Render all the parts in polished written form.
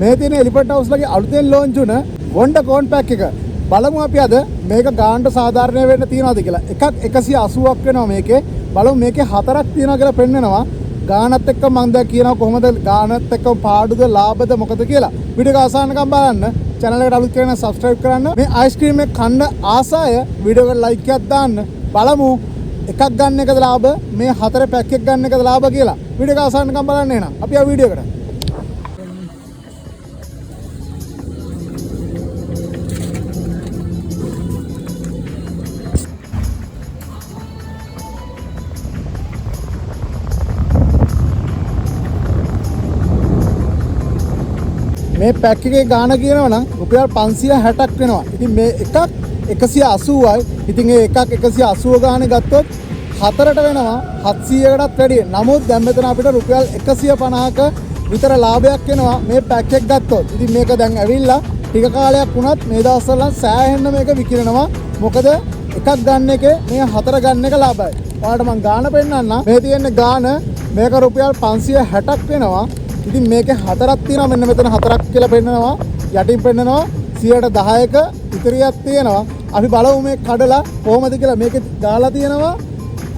මේ තියෙන elephant house ලගේ අලුතෙන් ලොන්ච් වුණ වොන්ඩා කෝන් පැක් එක. බලමු අපි අද මේක ගානට සාධාරණ වෙන්න තියනවාද කියලා. එකක් 180ක් වෙනවා මේකේ. බලමු මේකේ හතරක් තියෙනවා කියලා පෙන්නනවා. ගානත් එක්ක මම දැන් කියනවා කොහොමද ගානත් එක්ක පාඩුද ලාභද මොකද කියලා. වීඩියෝ එක අවසානකම් බලන්න. channel එකට අලුත් කෙනෙක් subscribe කරන්න. මේ අයිස්ක්‍රීම් එක කන්න ආසාය වීඩියෝ එකට like එකක් දාන්න. බලමු එකක් ගන්න එකද ලාභ මේ හතරේ පැක් එකක් ගන්න එකද ලාභ කියලා. වීඩියෝ එක අවසානකම් බලන්න එනවා. අපි ආ වීඩියෝ එකට. මේ පැක් එකේ ගාන කියනවා නම් රුපියල් 560ක් වෙනවා. ඉතින් මේ එකක් 180යි. ඉතින් ඒ එකක් 180 ගානේ ගත්තොත් හතරට වෙනවා 700කටත් වැඩි. නමුත් දැන් මෙතන අපිට රුපියල් 150ක විතර ලාභයක් එනවා මේ පැක් එක ගත්තොත්. ඉතින් මේක දැන් ඇවිල්ලා ටික කාලයක් වුණත් මේ දවස්වල සෑහෙන්න මේක විකිරෙනවා. මොකද එකක් ගන්න එකේ මේ හතර ගන්න එක ලාභයි. ඔයාලට මම ගාන පෙන්නන්න. මේ තියෙන ගාන මේක රුපියල් 560ක් වෙනවා. ඉතින් මේකේ හතරක් තියෙනවා. මෙන්න මෙතන හතරක් කියලා පෙන්නනවා. යටින් පෙන්නනවා 10%ක ඉතිරියක් තියෙනවා. අපි බලමු මේ කඩලා කොහොමද කියලා. මේකේ දාලා තියෙනවා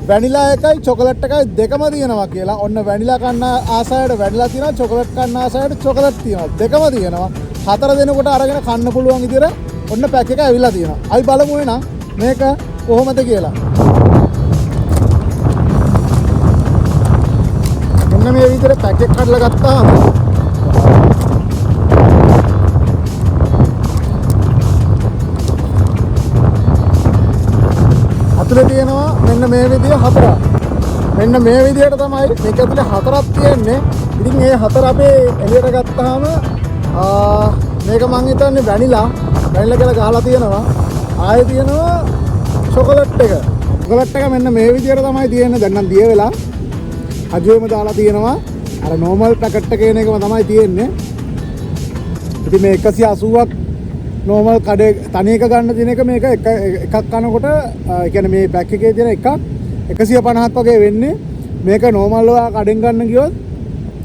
වැනිලා එකයි චොකලට් එකයි දෙකම තියෙනවා කියලා. ඔන්න වැනිලා කන්න ආසයට වැනිලා තියෙනවා, චොකලට් කන්න ආසයට චොකලට් තියෙනවා. දෙකම තියෙනවා. හතර දෙනෙකුට අරගෙන කන්න පුළුවන් විදිහට ඔන්න පැක් එක ඇවිල්ලා තියෙනවා. අපි බලමු එහෙනම් මේක කොහොමද කියලා. මෙන්න මේ විදිහට පැක් එක කඩලා ගත්තාම අතුලේ තියෙනවා මෙන්න මේ විදිය හතරක්. මෙන්න මේ විදියට තමයි මේක ඇතුලේ හතරක් තියෙන්නේ. ඉතින් මේ හතර අපේ එළියට ගත්තාම මේක මං හිතන්නේ වැනිලා කියලා ගහලා තියෙනවා. ආයෙ තියෙනවා චොකලට් එක. චොකලට් එක මෙන්න මේ විදියට තමයි තියෙන්නේ. දැන් නම් දිය වෙලා අජුවේම දාලා තියෙනවා. අර normal පැකට් එක එන එකම තමයි තියෙන්නේ. ඉතින් මේ 180ක් normal කඩේ තනි එක ගන්න තියෙන එක මේක එකක් කනකොට ඒ කියන්නේ මේ පැක් එකේ තියෙන එකක් 150ක් වගේ වෙන්නේ. මේක normal ඔයා කඩෙන් ගන්න ගියොත්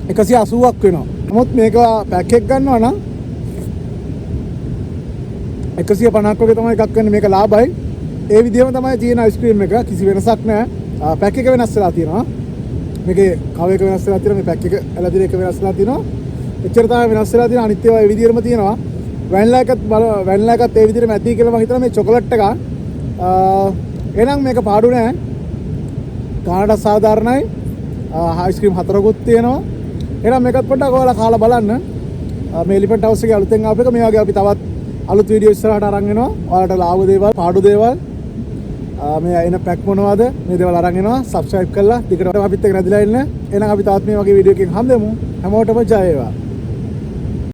180ක් වෙනවා. නමුත් මේක පැක් එක ගන්නවා නම් 150ක් වගේ තමයි එකක් වෙන්නේ. මේක ලාභයි. ඒ විදිහම තමයි තියෙන අයිස්ක්‍රීම් එක. කිසි වෙනසක් නැහැ. පැක් එක වෙනස් වෙලා තියෙනවා. මේකේ කව එක වෙනස් වෙලා තියෙනවා. මේ පැක් එක ඇලදින එක වෙනස් වෙලා තියෙනවා. එච්චර තමයි වෙනස් වෙලා තියෙනවා. අනිත් ඒවා ඒ විදිහටම තියෙනවා. වැනිලා එකත් ඒ විදිහටම ඇති කියලා මම හිතනවා. මේ චොකලට් එක එහෙනම් මේක පාඩු නෑ. ගානට සාධාරණයි. අයිස්ක්‍රීම් හතරකුත් තියෙනවා. එහෙනම් මේකත් පොඩ්ඩක් ඔයාලා කාලා බලන්න. මේ එලිෆන්ට් හවුස් එකේ අලුතෙන් ආපු එක මේ වගේ අපි තවත් අලුත් වීඩියෝ ඉස්සරහට අරන් එනවා. ඔයාලට ලාභ දේවල්, පාඩු දේවල් මේ එන පැක් මොනවද මේ දේවල් අරන් එනවා. සබ්ස්ක්‍රයිබ් කරලා ටිකට අපිත් එක්ක රැඳිලා ඉන්න. එහෙනම් අපි තවත් මේ වගේ වීඩියෝ එකකින් හම්බෙමු. හැමෝටම ජය වේවා.